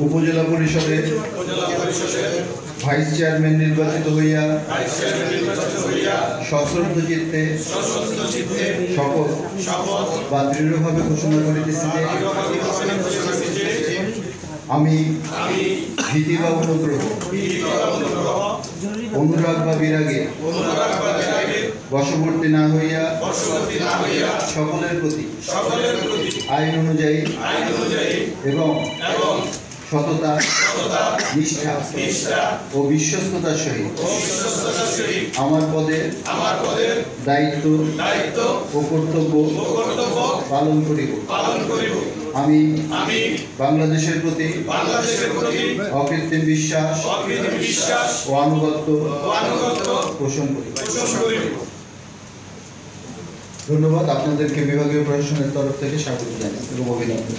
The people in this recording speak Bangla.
উপজেলা পরিষদের ভাইস চেয়ারম্যান নির্বাচিত হইয়া সশ্রদ্ধ চিত্তে শপথ বা দৃঢ়ভাবে ঘোষণা করিতেছি যে আমি ভীতি বা অনুগ্রহ, অনুরাগ বা বিরাগে বশবর্তী না হইয়া সকলের প্রতি আইন অনুযায়ী এবং সততা, নিষ্ঠা ও বিশ্বস্ততার সহিত আমার পদের দায়িত্ব ও কর্তব্য পালন করিব। আমি বাংলাদেশের প্রতি অকৃত্রিম বিশ্বাস ও আনুগত্য পোষণ করি। ধন্যবাদ। আপনাদেরকে বিভাগীয় প্রশাসনের তরফ থেকে স্বাগত জানাই এবং অভিনন্দন।